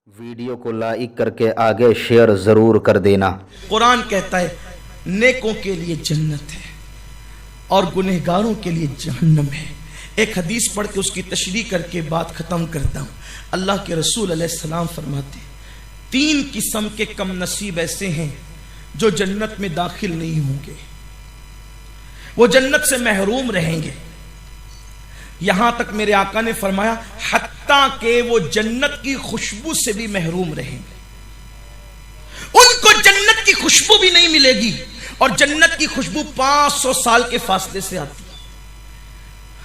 Video को like करके आगे शेयर जरूर कर देना। कुरान कहता है नेकों के लिए जन्नत है और गुनहगारों के लिए जहन्नम है। एक हदीस पढ़ के उसकी तशरीह करके बात खत्म करता हूँ। अल्लाह के रसूल अलैहिस्सलाम फरमाते 3 किस्म के कम नसीब ऐसे हैं जो जन्नत में दाखिल नहीं होंगे, वो जन्नत से महरूम रहेंगे। यहां तक मेरे आका ने फरमाया हत्ता के वो जन्नत की खुशबू से भी महरूम रहेंगे, उनको जन्नत की खुशबू भी नहीं मिलेगी। और जन्नत की खुशबू 500 साल के फासले से आती है।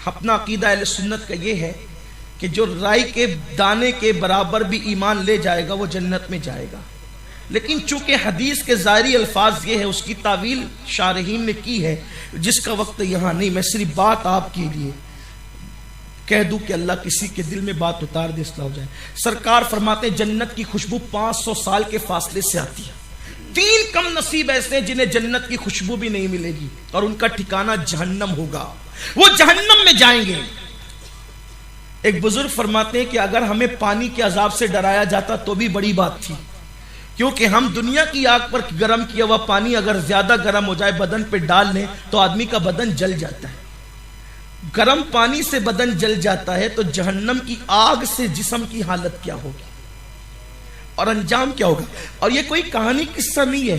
अपना अकीदा अहले सुन्नत का ये है कि जो राई के दाने के बराबर भी ईमान ले जाएगा वो जन्नत में जाएगा। लेकिन चूंकि हदीस के ज़ाहिरी अल्फाज ये है, उसकी तावील शारहीन ने की है, जिसका वक्त यहां नहीं। मैं सिर्फ बात आपके लिए कह दूं कि अल्लाह किसी के दिल में बात उतार दे, इस्लाह हो जाए। सरकार फरमाते हैं जन्नत की खुशबू 500 साल के फासले से आती है। 3 कम नसीब ऐसे हैं जिन्हें जन्नत की खुशबू भी नहीं मिलेगी और उनका ठिकाना जहन्नम होगा, वो जहन्नम में जाएंगे। एक बुजुर्ग फरमाते हैं कि अगर हमें पानी के अजाब से डराया जाता तो भी बड़ी बात थी, क्योंकि हम दुनिया की आग पर गर्म किया हुआ पानी अगर ज्यादा गर्म हो जाए बदन पे डाल लें तो आदमी का बदन जल जाता है। गर्म पानी से बदन जल जाता है तो जहन्नम की आग से जिस्म की हालत क्या होगी और अंजाम क्या होगा। और ये कोई कहानी किस्सा नहीं है,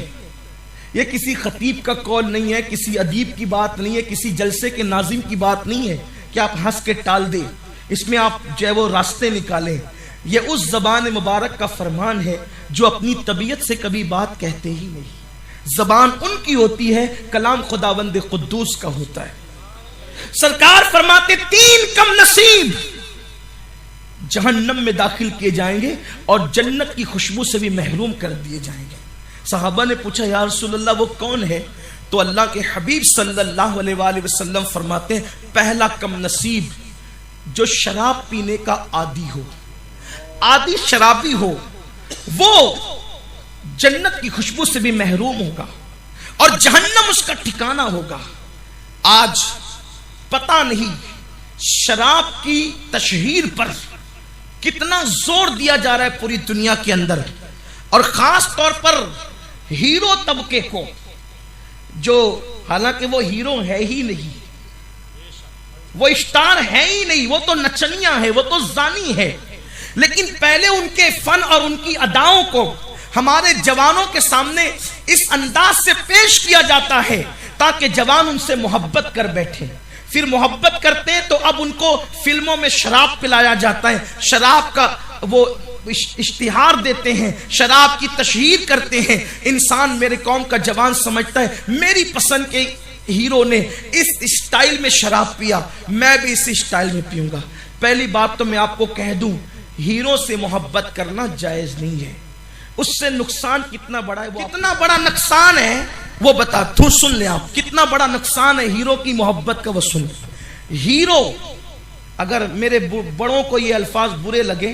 ये किसी खतीब का कौल नहीं है, किसी अदीब की बात नहीं है, किसी जलसे के नाजिम की बात नहीं है कि आप हंस के टाल दे, इसमें आप जो है वो रास्ते निकालें। ये उस जबान मुबारक का फरमान है जो अपनी तबीयत से कभी बात कहते ही नहीं। जबान उनकी होती है, कलाम खुदावंद कुद्दूस का होता है। सरकार फरमाते 3 कम नसीब जहन्नम में दाखिल किए जाएंगे और जन्नत की खुशबू से भी महरूम कर दिए जाएंगे। सहाबा ने पूछा या रसूलल्लाह वो कौन है? तो अल्लाह के हबीब सल्लल्लाहु अलैहि वसल्लम फरमाते हैं पहला कम नसीब जो शराब पीने का आदी हो, आदी शराबी हो, वो जन्नत की खुशबू से भी महरूम होगा और जहन्नम उसका ठिकाना होगा। आज पता नहीं शराब की तशहीर पर कितना जोर दिया जा रहा है पूरी दुनिया के अंदर, और खास तौर पर हीरो तबके को, जो हालांकि वो हीरो है ही नहीं, वो स्टार है ही नहीं, वो तो नचनिया है, वो तो जानी है। लेकिन पहले उनके फन और उनकी अदाओं को हमारे जवानों के सामने इस अंदाज से पेश किया जाता है ताकि जवान उनसे मोहब्बत कर बैठे। फिर मोहब्बत करते हैं तो अब उनको फिल्मों में शराब पिलाया जाता है, शराब का वो इश्तिहार देते हैं, शराब की तशहीर करते हैं। इंसान, मेरे कौम का जवान समझता है मेरी पसंद के हीरो ने इस स्टाइल में शराब पिया, मैं भी इस स्टाइल में पीऊंगा। पहली बात तो मैं आपको कह दूं, हीरो से मोहब्बत करना जायज नहीं है। उससे नुकसान कितना बड़ा है, वो कितना बड़ा नुकसान है वो बता तू, सुन ले आप, कितना बड़ा नुकसान है हीरो की मोहब्बत का, वो सुन। हीरो, अगर मेरे बड़ों को ये अल्फाज बुरे लगे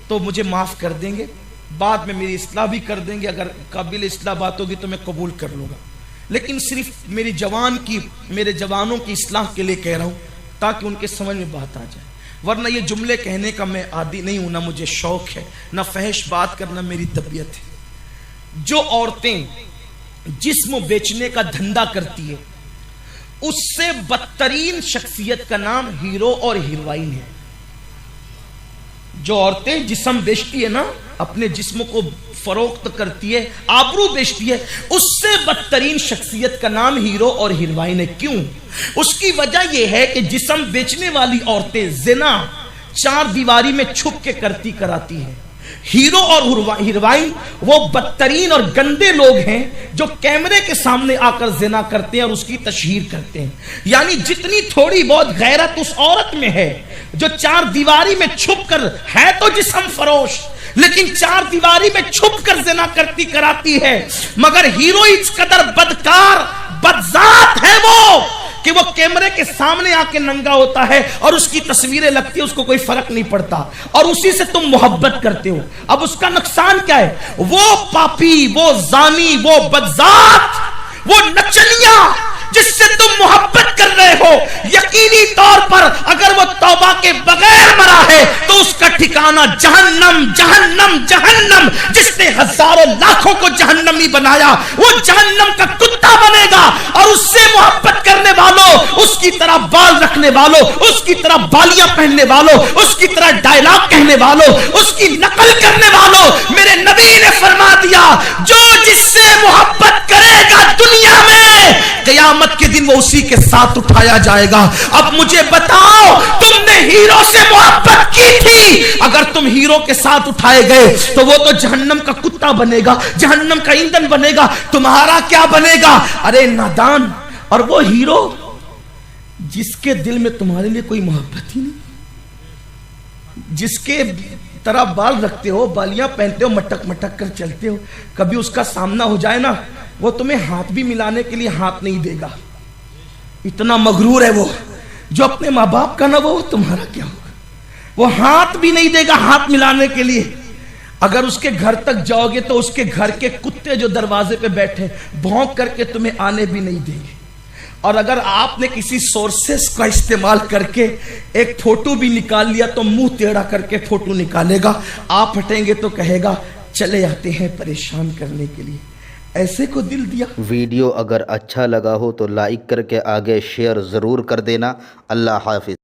तो मुझे माफ कर देंगे, बाद में मेरी इस्लाह भी कर देंगे, अगर काबिल इस्लाह बात होगी तो मैं कबूल कर लूंगा। लेकिन सिर्फ मेरे जवानों की इस्लाह के लिए कह रहा हूं ताकि उनके समझ में बात आ जाए, वरना ये जुमले कहने का मैं आदी नहीं हूं, ना मुझे शौक है, ना फहश बात करना मेरी तबीयत है। जो औरतें जिस्म बेचने का धंधा करती है उससे बदतरीन शख्सियत का नाम हीरो और हीरोइन है। जो औरतें जिस्म बेचती है ना, अपने जिस्म को फरोख्त करती है, आबरू बेचती है, उससे बदतरीन शख्सियत का नाम हीरो और हीरोइन है। क्यों? उसकी वजह यह है कि जिस्म बेचने वाली औरतें जिना 4 दीवारी में छुप के करती कराती है। हीरो और हीरोइन वो बदतरीन और गंदे लोग हैं जो कैमरे के सामने आकर जिना करते हैं और उसकी तशहीर करते हैं। यानी जितनी थोड़ी बहुत गैरत उस औरत में है जो 4 दीवारी में छुप कर है तो जिस्म फरोश, लेकिन 4 दीवारी में छुप कर जिना करती कराती है, मगर हीरो इस कदर बदकार बदजात है वो कि वो कैमरे के सामने आके नंगा होता है और उसकी तस्वीरें लगती है, उसको कोई फर्क नहीं पड़ता, और उसी से तुम मोहब्बत करते हो। अब उसका नुकसान क्या है? वो पापी, वो जानी, वो बदजात, वो नचनिया جس سے تم محبت کر رہے ہو یقینی طور پر اگر وہ توبہ کے بغیر مرا ہے تو اس کا ٹھکانہ جہنم جہنم جہنم. جس نے ہزاروں لاکھوں کو جہنمی بنایا وہ جہنم کا کتا بنے گا. اور اس سے محبت کرنے والوں, اس کی طرح بال رکھنے والوں, اس کی طرح بالیاں پہننے والوں, اس کی طرح ڈائلاگ کہنے والوں, اس کی نقل کرنے والوں, میرے نبی نے فرما دیا جو جس سے محبت کرے گا دنیا میں قیامت کے دن وہ اسی کے ساتھ اٹھایا جائے گا. اب مجھے بتاؤ تم نے ہیرو سے محبت کی تھی, اگر تم ہیرو کے ساتھ اٹھائے گئے تو وہ تو جہنم کا کتا بنے گا, جہنم کا ایندھن بنے گا, تمہارا کیا بنے گا؟ ارے نادان. اور وہ ہیرو جس کے دل میں تمہارے لیے کوئی محبت ہی نہیں, جس کے طرح بال رکھتے ہو, بالیاں پہنتے ہو, مٹک مٹک کر چلتے ہو, کبھی اس کا سامنا ہو جائے نا وہ تمہیں ہاتھ بھی ملانے کے لیے ہاتھ نہیں دے گا. اتنا مغرور ہے وہ. جو اپنے ماں باپ کا نہ وہ تمہارا کیا ہوگا؟ وہ ہاتھ بھی نہیں دے گا ہاتھ ملانے کے لیے. اگر اس کے گھر تک جاؤ گے تو اس کے گھر کے کتے جو دروازے پہ بیٹھے بھونک کر کے تمہیں آنے بھی نہیں دیں گے. اور اگر آپ نے کسی سورسز کا استعمال کر کے ایک فوٹو بھی نکال لیا تو منہ ٹیڑھا کر کے فوٹو نکالے گا, آپ ہٹیں گے تو کہے گا چلے آتے ہیں پریشان کرنے کے لیے. ایسے کو دل دیا. ویڈیو اگر اچھا لگا ہو تو لائک کر کے آگے شیئر ضرور کر دینا. اللہ حافظ.